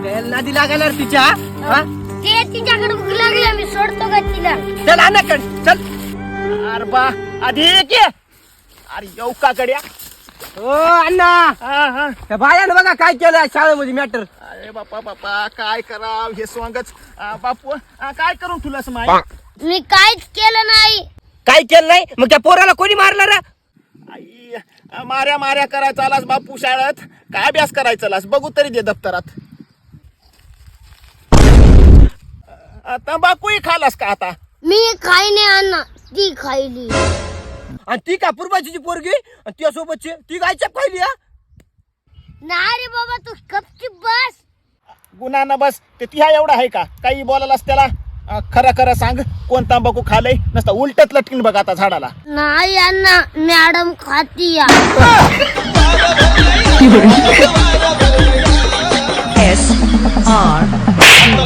नदी लागायला रे तिच्या हा? ते तिच्याकडे भूक लागली मी सोडतो का तिला. चल अण्णाकडे चल. अरे बा आधी ये. अरे येऊ का गड्या. ओ अण्णा त्या बायानं बघा काय केलं शाळेमध्ये मॅटर. अरे बापा बापा काय कराव हे स्वांगच. बापू काय करून तुला असं माहिती. मी काहीच केलं नाही. काय केलं नाही मग त्या पोराला कोणी मारलं रे. आई माऱ्या माऱ्या करायचा आलास बापू शाळेत. काय अभ्यास करायचा आलास बघू तरी दे दप्तरात. तंबाखूही खालास का आता. मी खाई नाही अण्णा ती खायली. आणि ती का पूर्वाची पोरगी आणि त्या सोबतची ती गायच्या पाहिली. नाही रे बाबा तू गपचूप बस. गुन्हा न बस ते तिहा एवढा आहे का काही बोलायलास त्याला. खरं खरं सांग कोण तंबाखू खालय नसता उलटच लटकीन बघ आता झाडाला. नाही अण्णा मॅडम खाती या. SR